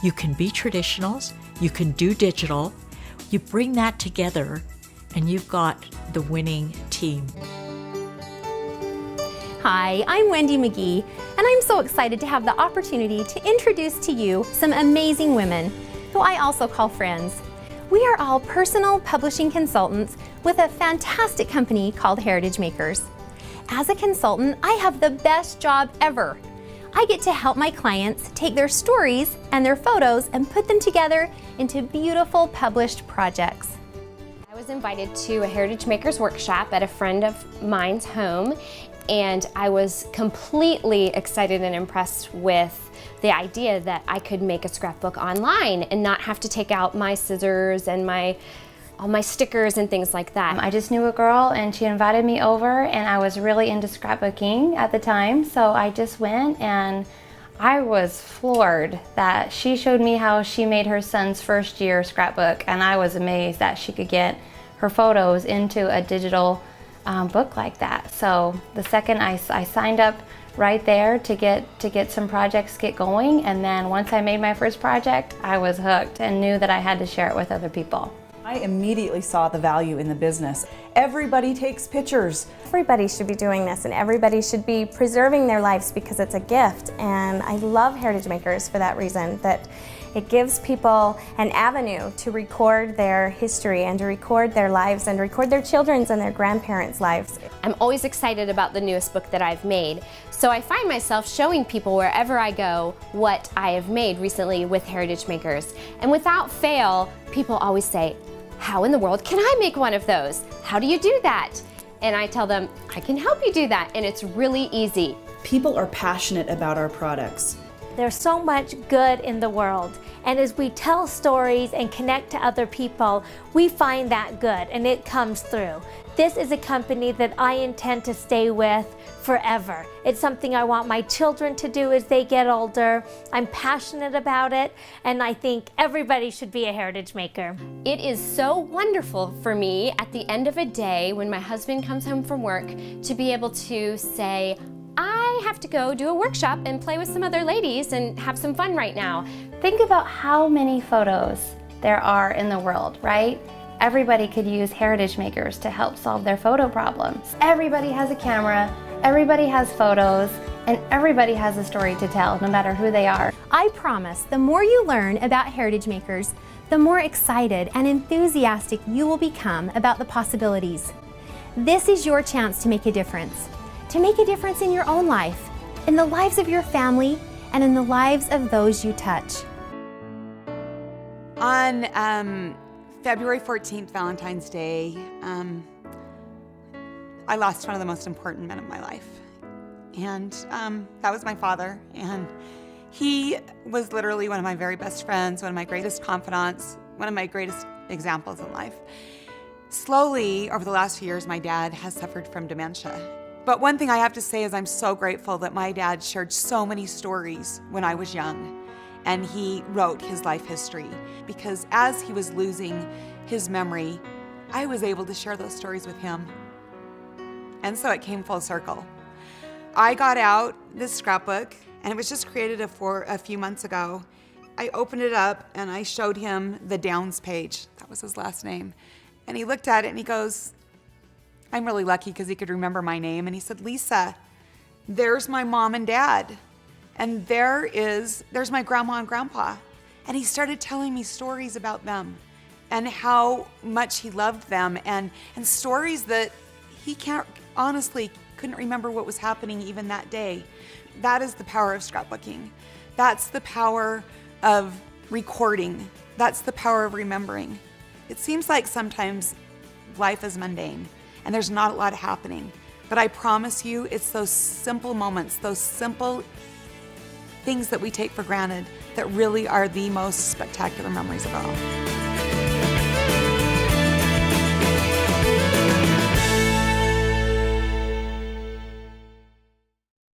You can be traditionals, you can do digital. You bring that together and you've got the winning team. Hi, I'm Wendy McGee, and I'm so excited to have the opportunity to introduce to you some amazing women, who I also call friends. We are all personal publishing consultants with a fantastic company called HeritageMakers. As a consultant, I have the best job ever. I get to help my clients take their stories and their photos and put them together into beautiful published projects. I was invited to a HeritageMakers workshop at a friend of mine's home, and I was completely excited and impressed with the idea that I could make a scrapbook online and not have to take out my scissors and all my stickers and things like that. I just knew a girl and she invited me over, and I was really into scrapbooking at the time, so I just went, and I was floored that she showed me how she made her son's first year scrapbook, and I was amazed that she could get her photos into a digital book like that. So the second I signed up right there to get some projects get going, and then once I made my first project, I was hooked and knew that I had to share it with other people. I immediately saw the value in the business. Everybody takes pictures. Everybody should be doing this, and everybody should be preserving their lives because it's a gift. And I love HeritageMakers for that reason, that it gives people an avenue to record their history and to record their lives and record their children's and their grandparents' lives. I'm always excited about the newest book that I've made, so I find myself showing people wherever I go what I have made recently with HeritageMakers. And without fail, people always say, "How in the world can I make one of those? How do you do that?" And I tell them, I can help you do that, and it's really easy. People are passionate about our products. There's so much good in the world, and as we tell stories and connect to other people, we find that good and it comes through. This is a company that I intend to stay with forever. It's something I want my children to do as they get older. I'm passionate about it, and I think everybody should be a heritage maker. It is so wonderful for me at the end of a day when my husband comes home from work to be able to say, I have to go do a workshop and play with some other ladies and have some fun right now. Think about how many photos there are in the world, right? Everybody could use HeritageMakers to help solve their photo problems. Everybody has a camera, everybody has photos, and everybody has a story to tell, no matter who they are. I promise the more you learn about HeritageMakers, the more excited and enthusiastic you will become about the possibilities. This is your chance to make a difference. To make a difference in your own life, in the lives of your family, and in the lives of those you touch. On February 14th, Valentine's Day, I lost one of the most important men of my life. And that was my father. And he was literally one of my very best friends, one of my greatest confidants, one of my greatest examples in life. Slowly, over the last few years, my dad has suffered from dementia. But one thing I have to say is I'm so grateful that my dad shared so many stories when I was young, and he wrote his life history, because as he was losing his memory, I was able to share those stories with him. And so it came full circle. I got out this scrapbook, and it was just created a few months ago. I opened it up and I showed him the Downs page. That was his last name. And he looked at it and he goes, I'm really lucky because he could remember my name. And he said, Lisa, there's my mom and dad. And there's my grandma and grandpa. And he started telling me stories about them and how much he loved them, and stories that he couldn't remember what was happening even that day. That is the power of scrapbooking. That's the power of recording. That's the power of remembering. It seems like sometimes life is mundane and there's not a lot happening. But I promise you, it's those simple moments, those simple things that we take for granted that really are the most spectacular memories of all.